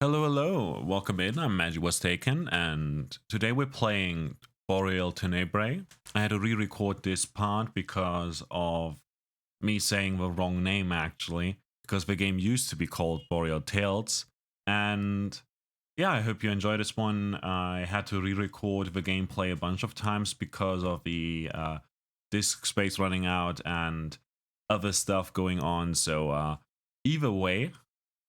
Hello, hello, welcome in. I'm Magic Was Taken, and today we're playing Boreal Tenebrae. I had to re-record this part because of me saying the wrong name, actually, because the game used to be called Boreal Tales. And yeah, I hope you enjoy this one. I had to re-record the gameplay a bunch of times because of the disk space running out and other stuff going on. So either way,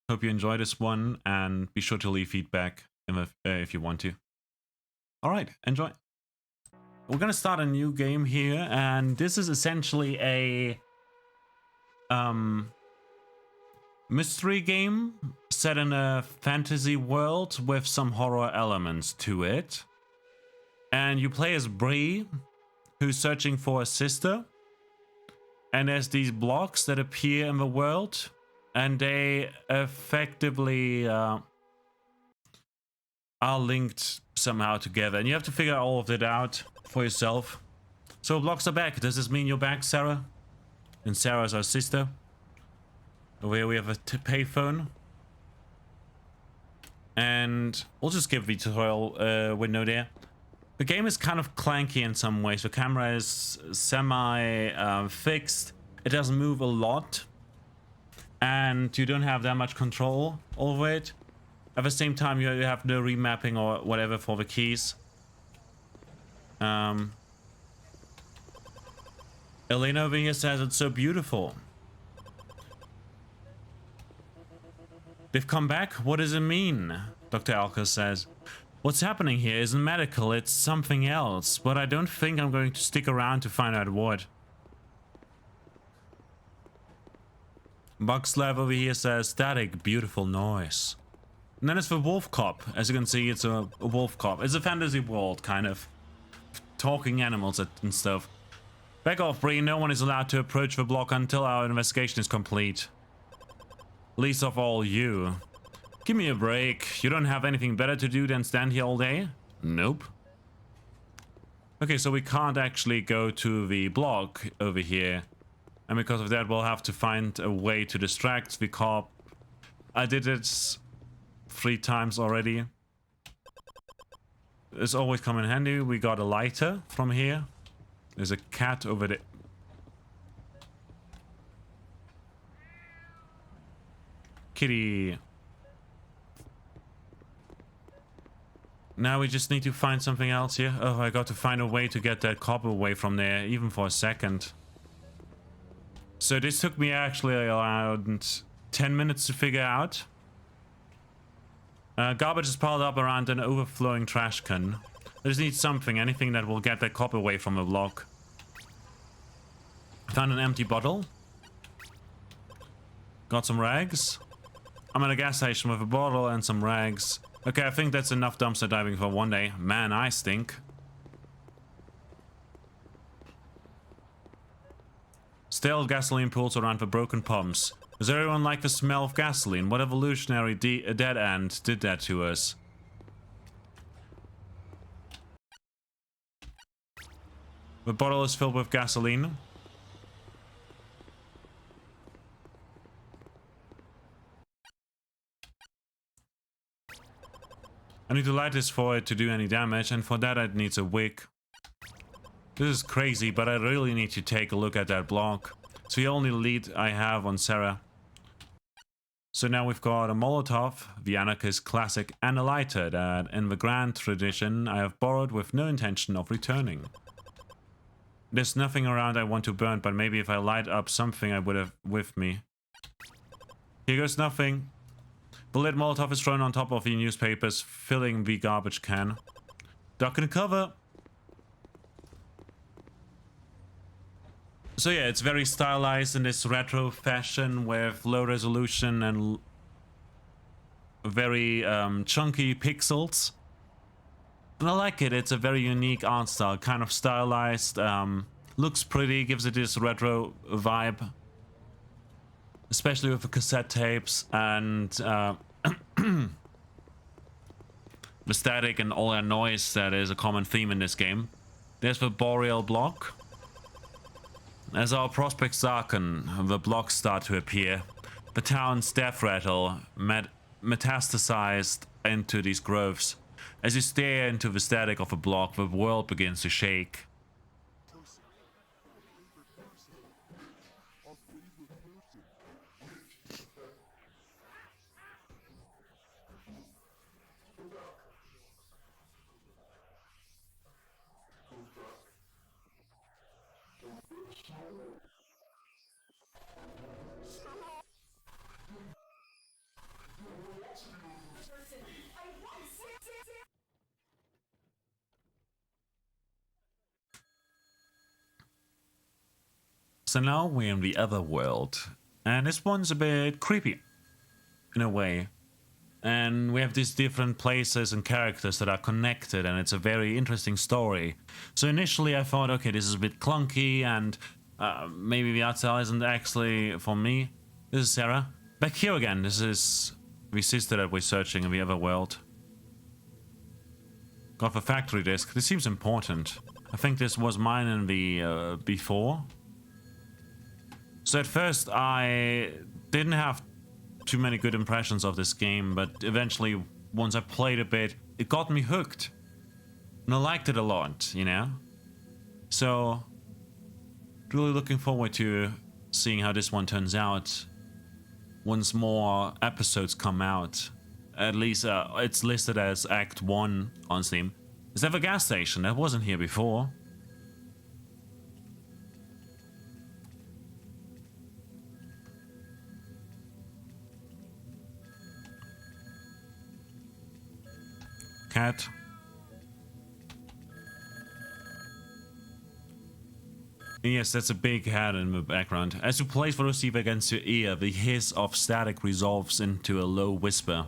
hope you enjoy this one, and be sure to leave feedback if you want to. All right, enjoy. We're gonna start a new game here, and this is essentially a mystery game set in a fantasy world with some horror elements to it. And you play as Bree, who's searching for a sister. And there's these blocks that appear in the world, and they effectively are linked somehow together, and you have to figure all of it out for yourself. So blocks are back. Does this mean you're back, Sarah? And Sarah's our sister. Over here we have a payphone. And we'll just give the tutorial window there. The game is kind of clanky in some ways. The camera is semi-fixed. It doesn't move a lot. And you don't have that much control over it. At the same time, you have no remapping or whatever for the keys. Elena over here says it's so beautiful. They've come back? What does it mean? Dr. Alka says, what's happening here isn't medical, it's something else, but I don't think I'm going to stick around to find out what. Buckslav over here says, static, beautiful noise. And then it's the wolf cop. As you can see, it's a wolf cop. It's a fantasy world, kind of. Talking animals and stuff. Back off, Bree. No one is allowed to approach the block until our investigation is complete. Least of all you. Give me a break. You don't have anything better to do than stand here all day? Nope. Okay, so we can't actually go to the block over here. And because of that, we'll have to find a way to distract the cop. I did it 3 times already. It's always come in handy. We got a lighter from here. There's a cat over there. Kitty. Now we just need to find something else here. Oh, I got to find a way to get that cop away from there, even for a second. So this took me actually around 10 minutes to figure out. Garbage is piled up around an overflowing trash can. I just need something, anything that will get that cop away from the block. Found an empty bottle. Got some rags. I'm at a gas station with a bottle and some rags. Okay, I think that's enough dumpster diving for one day. Man, I stink. Stale gasoline pools around the broken pumps. Does everyone like the smell of gasoline? What evolutionary dead end did that to us? The bottle is filled with gasoline. I need to light this for it to do any damage, and for that it needs a wick. This is crazy, but I really need to take a look at that block. It's the only lead I have on Sarah. So now we've got a Molotov, the anarchist classic, and a lighter that, in the grand tradition, I have borrowed with no intention of returning. There's nothing around I want to burn, but maybe if I light up something I would have with me. Here goes nothing. The lit Molotov is thrown on top of the newspapers, filling the garbage can. Duck and cover. So yeah, it's very stylized in this retro fashion with low resolution and very chunky pixels. And I like it. It's a very unique art style, kind of stylized, looks pretty, gives it this retro vibe. Especially with the cassette tapes and the static and all that noise that is a common theme in this game. There's the Boreal block. As our prospects darken, the blocks start to appear. The town's death rattle metastasized into these growths. As you stare into the static of a block, the world begins to shake. So now we're in the other world, and this one's a bit creepy, in a way. And we have these different places and characters that are connected, and it's a very interesting story. So initially I thought, okay, this is a bit clunky, and maybe the art style isn't actually for me. This is Sarah. Back here again, this is the sister that we're searching in the other world. Got the factory disc. This seems important. I think this was mine in the before. So at first I didn't have too many good impressions of this game, but eventually once I played a bit, it got me hooked. And I liked it a lot, you know? So really looking forward to seeing how this one turns out once more episodes come out. At least it's listed as Act 1 on Steam. Is that a gas station? That wasn't here before. Cat. Yes, that's a big hat in the background. As you place the receiver against your ear, the hiss of static resolves into a low whisper.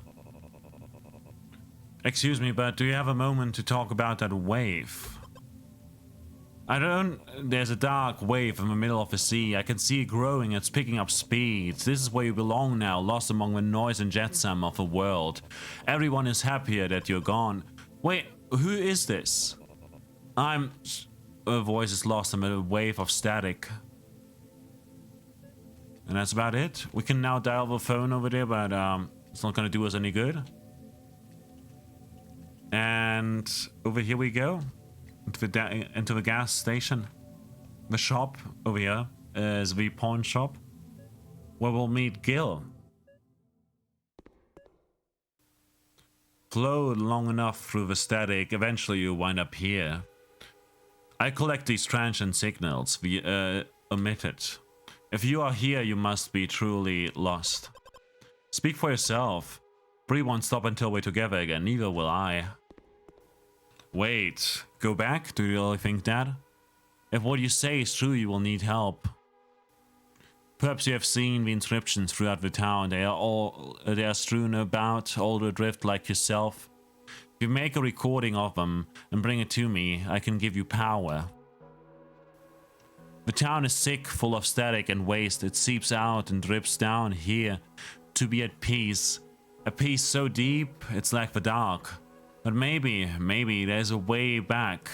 Excuse me, but do you have a moment to talk about that wave? I don't... There's a dark wave in the middle of the sea. I can see it growing. It's picking up speed. This is where you belong now, lost among the noise and jetsam of the world. Everyone is happier that you're gone. Wait, who is this? I'm... Her voice is lost amid a wave of static. And that's about it. We can now dial the phone over there, but it's not going to do us any good. And over here we go. Into the gas station. The shop over here is the pawn shop, where we'll meet Gil. Flow long enough through the static, eventually you wind up here. I collect these transient signals, omitted. If you are here, you must be truly lost. Speak for yourself. Bree won't stop until we're together again, neither will I. Wait, go back? Do you really think that? If what you say is true, you will need help. Perhaps you have seen the inscriptions throughout the town. They are strewn about, all adrift like yourself. If you make a recording of them and bring it to me, I can give you power. The town is sick, full of static and waste. It seeps out and drips down here to be at peace. A peace so deep, it's like the dark. But maybe there's a way back.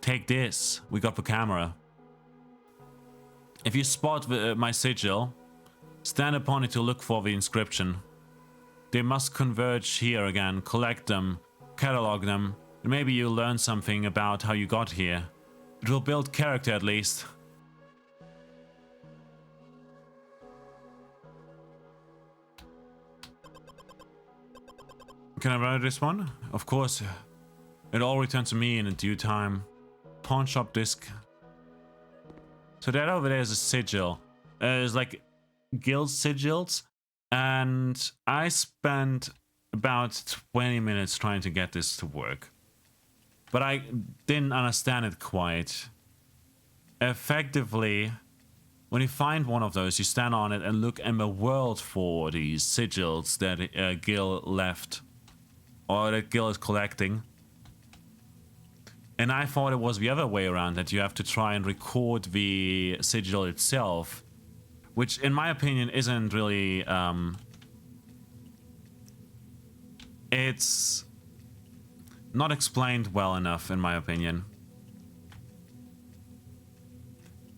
Take this. We got the camera. If you spot my sigil, stand upon it to look for the inscription. They must converge here again. Collect them. Catalog them. And maybe you'll learn something about how you got here. It will build character at least. Can I run this one? Of course. It all returns to me in due time. Pawn shop disc. So that over there is a sigil. It's like guild sigils. And I spent about 20 minutes trying to get this to work. But I didn't understand it quite. Effectively, when you find one of those, you stand on it and look in the world for these sigils that Gil left. Or that Gil is collecting. And I thought it was the other way around, that you have to try and record the sigil itself. Which, in my opinion, isn't really... it's not explained well enough, in my opinion.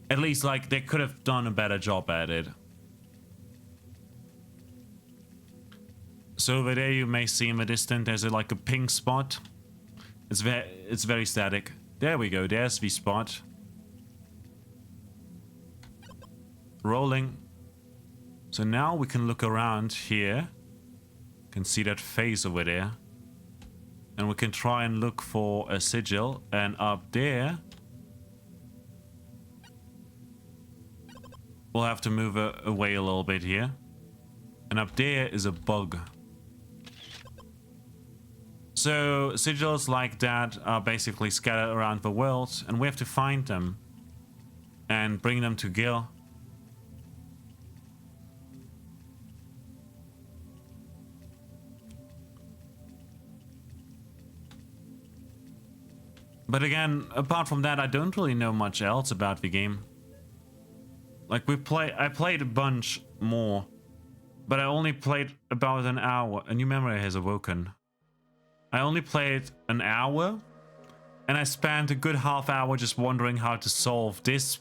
At least, like, they could have done a better job at it. So over there you may see in the distance there's like a pink spot. It's very static. There we go, there's the spot. Rolling. So now we can look around here. You can see that face over there. And we can try and look for a sigil. And up there, we'll have to move away a little bit here. And up there is a bug. So sigils like that are basically scattered around the world, and we have to find them and bring them to Gil. But again, apart from that, I don't really know much else about the game. Like I played a bunch more, but I only played about an hour. A new memory has awoken. I only played an hour, and I spent a good half hour just wondering how to solve this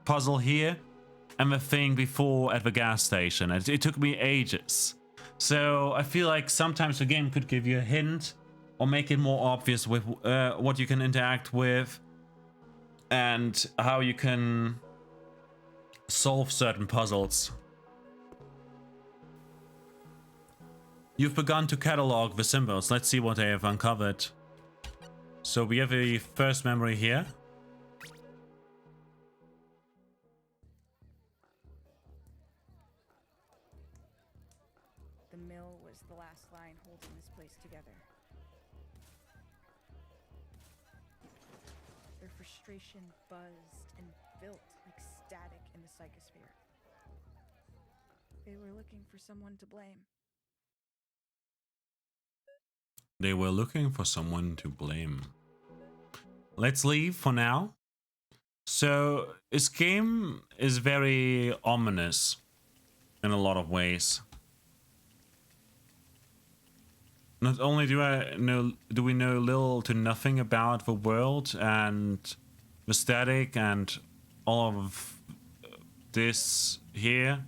puzzle here and the thing before at the gas station. It took me ages. So I feel like sometimes the game could give you a hint or make it more obvious with what you can interact with and how you can solve certain puzzles. You've begun to catalog the symbols. Let's see what they have uncovered. So we have the first memory here. The mill was the last line holding this place together. Their frustration buzzed and built like static in the psychosphere. They were looking for someone to blame. They were looking for someone to blame. Let's leave for now. So this game is very ominous in a lot of ways. Not only do we know little to nothing about the world and the static and all of this here,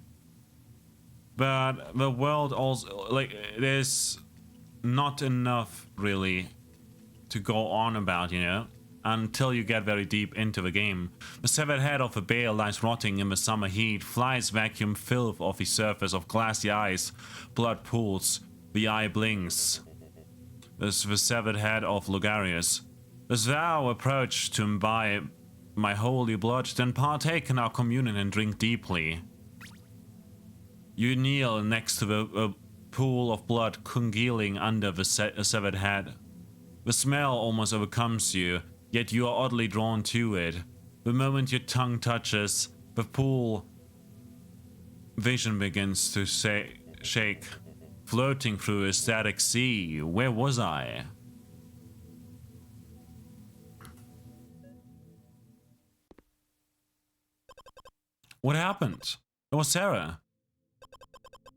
but the world also, like, there's not enough really to go on about, you know, until you get very deep into the game. The severed head of a bear lies rotting in the summer heat. Flies vacuum filth off the surface of glassy eyes. Blood pools. The eye blinks. There's the severed head of Logarius. As thou approach to imbibe my holy blood, then partake in our communion and drink deeply. You kneel next to the pool of blood congealing under the severed head. The smell almost overcomes you, yet you are oddly drawn to it. The moment your tongue touches the pool, vision begins to shake, floating through a static sea. Where was I? What happened? It was Sarah.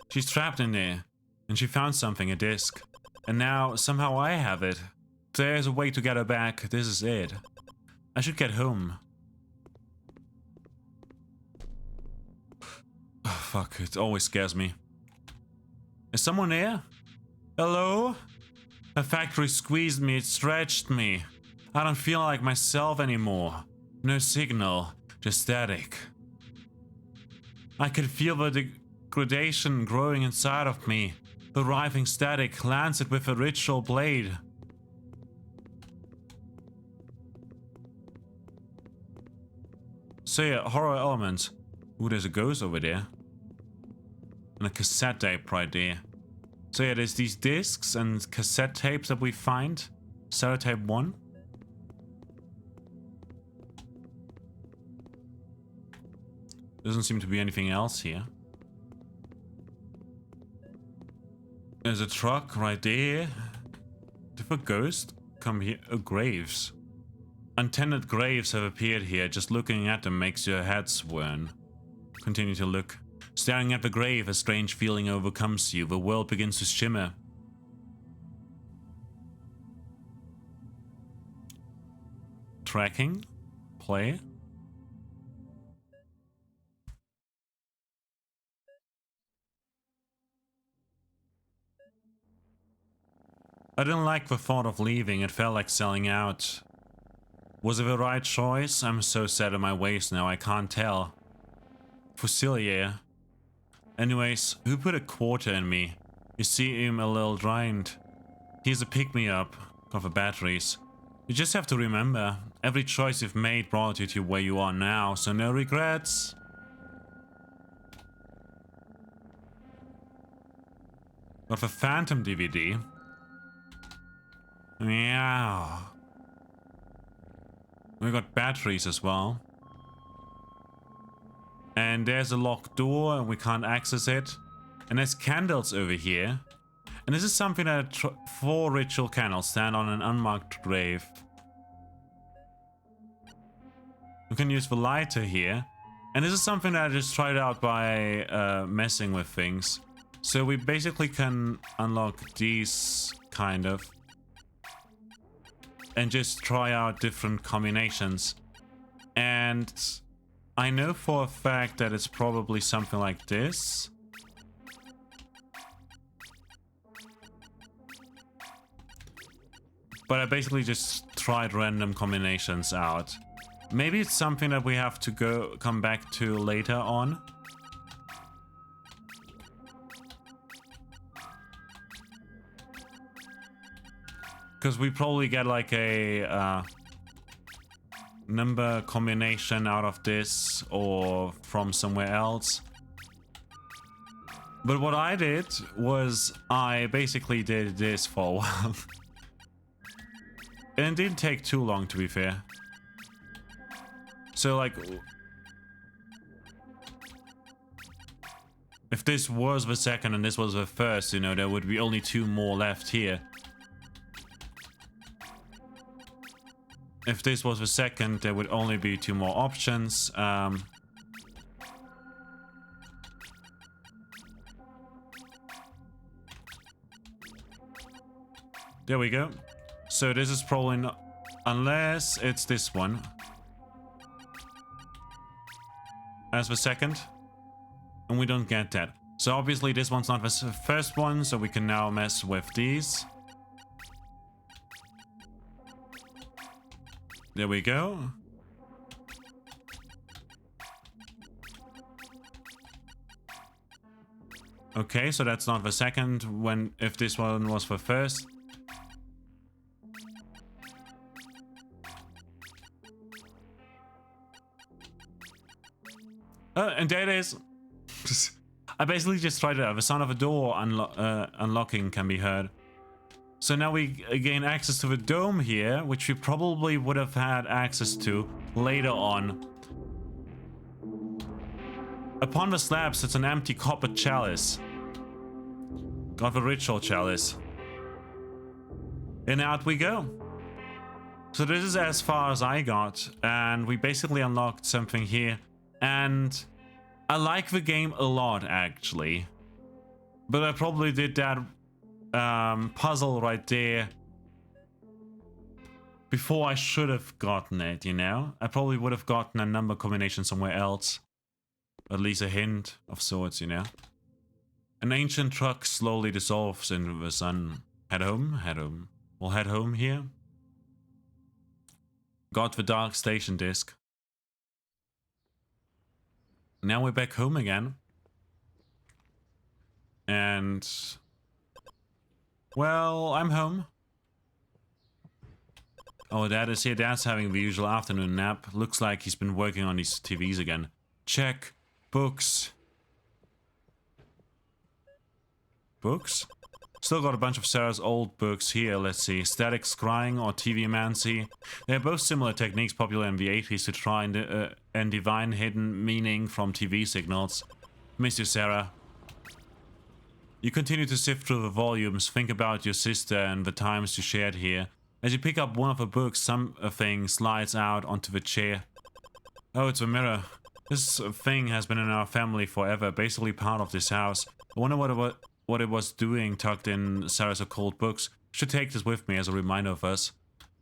She's trapped in there, and she found something, a disc. And now, somehow I have it. There's a way to get her back. This is it. I should get home. Oh, fuck, it always scares me. Is someone there? Hello? The factory squeezed me, it stretched me. I don't feel like myself anymore. No signal, just static. I could feel the degradation growing inside of me. The writhing static lanced with a ritual blade. So yeah, horror elements. Ooh, there's a ghost over there. And a cassette tape right there. So yeah, there's these discs and cassette tapes that we find. Tape 1. Doesn't seem to be anything else here. There's a truck right there. Did a ghost come here? Oh, graves. Untended graves have appeared here. Just looking at them makes your head swirl. Continue to look. Staring at the grave, a strange feeling overcomes you. The world begins to shimmer. Tracking. Play. I didn't like the thought of leaving. It felt like selling out. Was it the right choice? I'm so set in my ways now, I can't tell. Fossilia. Anyways, who put a quarter in me? You seem a little drained. Here's a pick-me-up of the batteries. You just have to remember, every choice you've made brought you to where you are now, so no regrets. Got the Phantom DVD. Yeah. We got batteries as well. And there's a locked door and we can't access it. And there's candles over here. And this is something that 4 ritual candles stand on an unmarked grave. We can use the lighter here. And this is something that I just tried out by messing with things. So we basically can unlock these, kind of. And just try out different combinations. And I know for a fact that it's probably something like this. But I basically just tried random combinations out. Maybe it's something that we have to come back to later on. Because we probably get like a number combination out of this or from somewhere else. But what I did was I basically did this for a while. And it didn't take too long, to be fair. So like, if this was the second and this was the first, you know, there would be only 2 more left here. If this was the second, there would only be 2 more options. There we go. So this is probably not, unless it's this one. As the second. And we don't get that. So obviously this one's not the first one, so we can now mess with these. There we go. Okay, so that's not the second when if this one was the first. And there it is. I basically just tried it out. The sound of a door unlocking can be heard. So now we gain access to the dome here, which we probably would have had access to later on. Upon the slab sits an empty copper chalice. Got the ritual chalice. And out we go. So this is as far as I got, and we basically unlocked something here. And I like the game a lot, actually. But I probably did that puzzle right there before I should have gotten it, you know? I probably would have gotten a number combination somewhere else. At least a hint of sorts, you know? An ancient truck slowly dissolves into the sun. Head home, head home. We'll head home here. Got the dark station disc. Now we're back home again. And well, I'm home. Oh, Dad is here. Dad's having the usual afternoon nap. Looks like he's been working on these TVs again. Check. Books. Books? Still got a bunch of Sarah's old books here. Let's see. Static Scrying or TVmancy. They're both similar techniques popular in the 80s to try and divine hidden meaning from TV signals. Miss you, Sarah. You continue to sift through the volumes, think about your sister and the times you shared here. As you pick up one of the books, something slides out onto the chair. Oh, it's a mirror. This thing has been in our family forever, basically part of this house. I wonder what it was doing tucked in Sarah's occult books. Should take this with me as a reminder of us.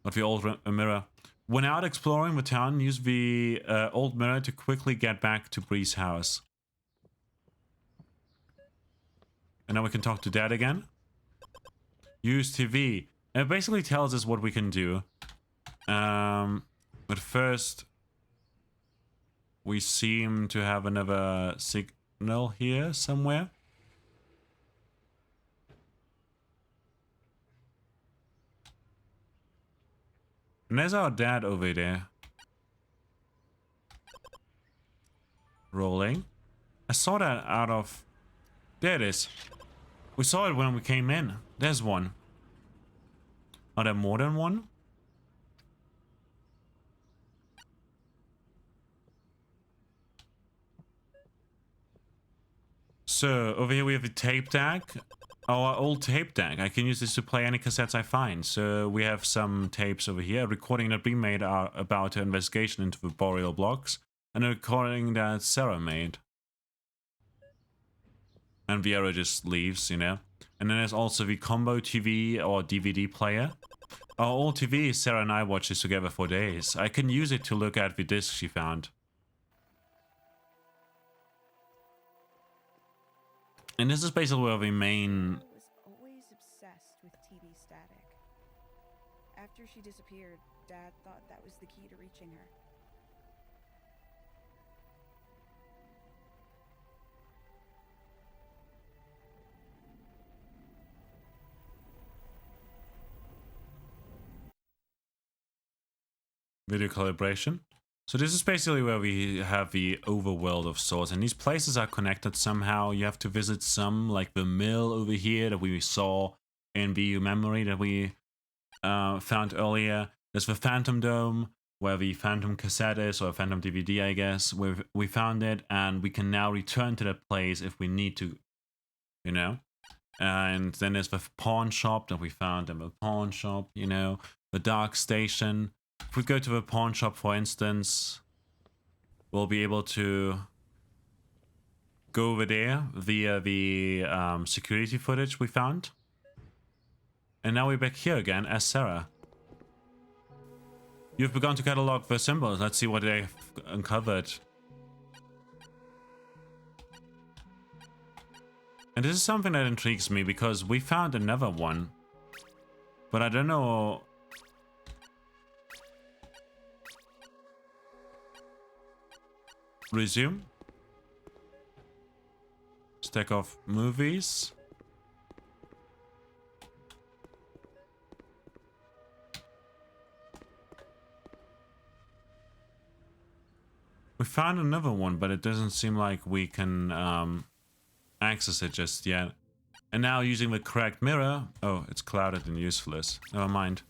Of the old mirror. When out exploring the town, use the old mirror to quickly get back to Bree's house. And now we can talk to Dad again. Use TV. It basically tells us what we can do. But first, we seem to have another signal here somewhere. And there's our dad over there. Rolling. I saw that out of... There it is. We saw it when we came in. There's one. Are there more than one? So, over here we have a tape deck. Our old tape deck. I can use this to play any cassettes I find. So, we have some tapes over here. A recording that we made about her investigation into the Boreal blocks. And a recording that Sarah made. And Viera just leaves, you know. And then there's also the combo TV or DVD player. Our old TV, Sarah and I watched this together for days. I can use it to look at the disc she found. And this is basically where the main... I was always obsessed with TV static. After she disappeared, Dad thought that was the key to reaching her. Video calibration. So this is basically where we have the overworld of sorts, and these places are connected somehow. You have to visit some, like the mill over here that we saw in VU memory that we found earlier. There's the Phantom Dome, where the Phantom cassette is, or Phantom DVD, I guess. We found it, and we can now return to that place if we need to, you know. And then there's the pawn shop that we found in the pawn shop, you know. The dark station. If we go to the pawn shop, for instance, we'll be able to go over there via the security footage we found. And now we're back here again as Sarah. You've begun to catalog the symbols. Let's see what they've uncovered. And this is something that intrigues me because we found another one. But I don't know... Resume. Stack of movies. We found another one, but it doesn't seem like we can access it just yet. And now using the correct mirror... Oh, it's clouded and useless. Never mind.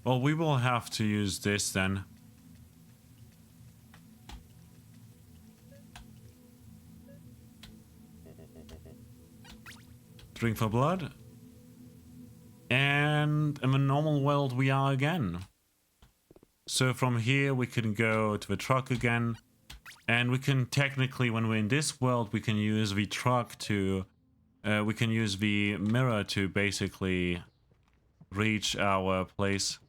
Well, we will have to use this then. Drink for blood. And in the normal world we are again. So from here we can go to the truck again. And we can technically, when we're in this world, we can use the truck to... we can use the mirror to basically reach our place.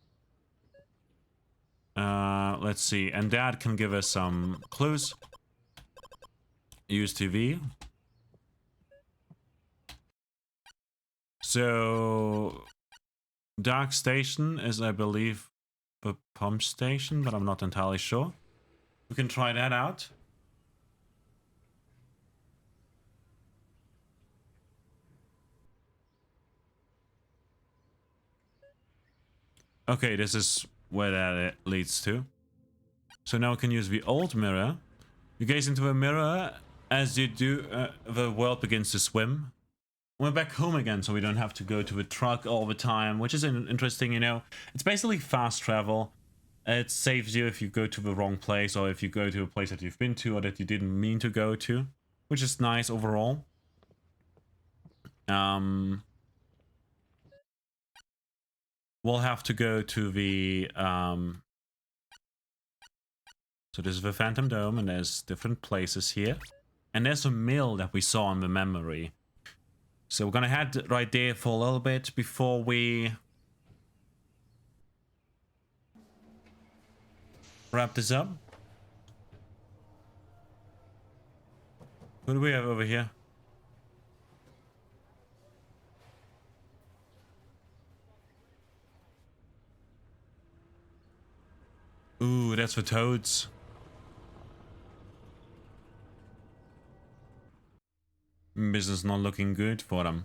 Let's see. And Dad can give us some clues. Use TV. So... Dark Station is, I believe, the pump station, but I'm not entirely sure. We can try that out. Okay, this is where that leads to. So now we can use the old mirror. You gaze into the mirror. As you do, the world begins to swim. We're back home again, so we don't have to go to the truck all the time, which is interesting, you know. It's basically fast travel. It saves you if you go to the wrong place, or if you go to a place that you've been to or that you didn't mean to go to, which is nice overall. We'll have to go to the... So this is the Phantom Dome, and there's different places here. And there's a mill that we saw in the memory. So we're gonna head right there for a little bit before we wrap this up. What do we have over here? Ooh, that's for toads. Business not looking good for them.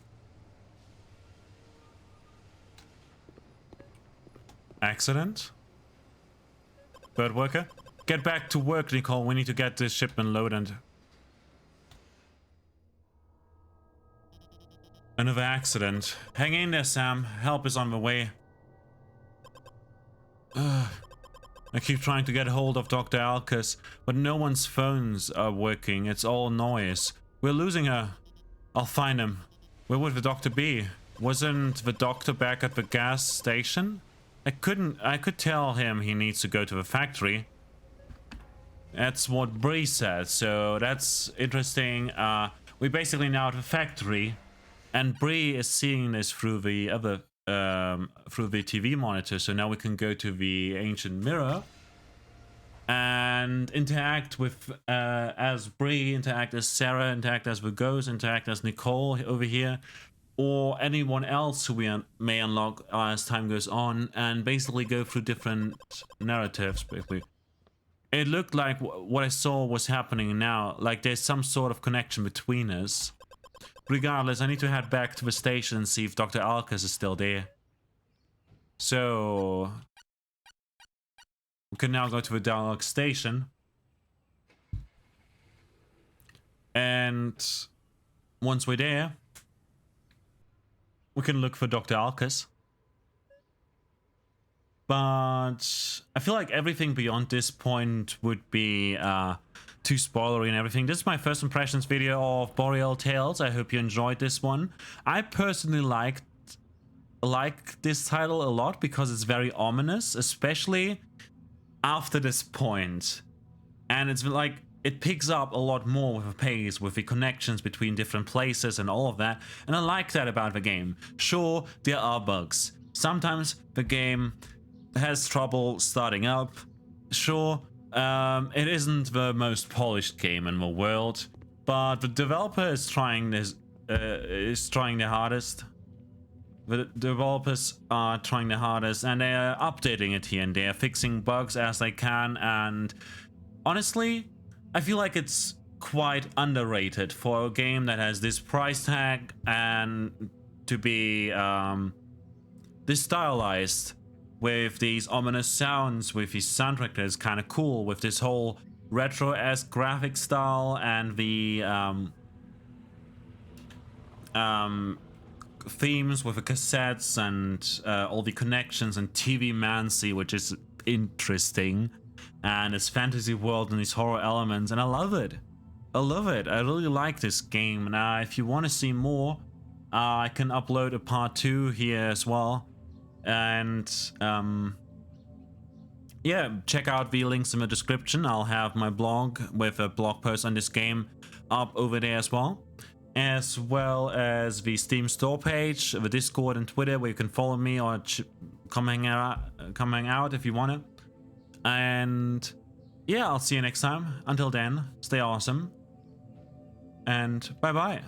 Accident? Bird worker? Get back to work, Nicole. We need to get this shipment loaded. Another accident. Hang in there, Sam. Help is on the way. I keep trying to get hold of Dr. Alcus, but no one's phones are working. It's all noise. We're losing her. I'll find him. Where would the doctor be? Wasn't the doctor back at the gas station? I could tell him he needs to go to the factory. That's what Bree said, so that's interesting. We basically now at the factory, and Bree is seeing this through the other through the TV monitor. So now we can go to the ancient mirror and interact with as Bree, interact as Sarah, interact as the ghost, interact as Nicole over here, or anyone else who we may unlock as time goes on, and basically go through different narratives. Basically, it looked like what I saw was happening now. Like there's some sort of connection between us. Regardless, I need to head back to the station and see if Dr. Alcus is still there. So we can now go to the dialogue station. And once we're there, we can look for Dr. Alcus. But I feel like everything beyond this point would be too spoilery and everything. This is my first impressions video of Boreal Tales. I hope you enjoyed this one. I personally like this title a lot because it's very ominous, especially after this point. And it's like it picks up a lot more with the pace, with the connections between different places and all of that. And I like that about the game. Sure, there are bugs. Sometimes the game has trouble starting up. Sure, it isn't the most polished game in the world, but the developer is trying their hardest. The developers are trying their hardest, and they are updating it here and there, fixing bugs as they can. And honestly, I feel like it's quite underrated for a game that has this price tag and to be this stylized, with these ominous sounds, with his soundtrack that is kind of cool, with this whole retro-esque graphic style, and the themes with the cassettes and all the connections, and TVmancy, which is interesting, and this fantasy world and these horror elements, and I love it. I love it. I really like this game. Now, if you want to see more, I can upload a part 2 here as well. And yeah, check out the links in the description. I'll have my blog with a blog post on this game up over there as well as the Steam store page, the Discord and Twitter, where you can follow me or come hang out if you want to. And yeah, I'll see you next time. Until then, stay awesome and bye bye.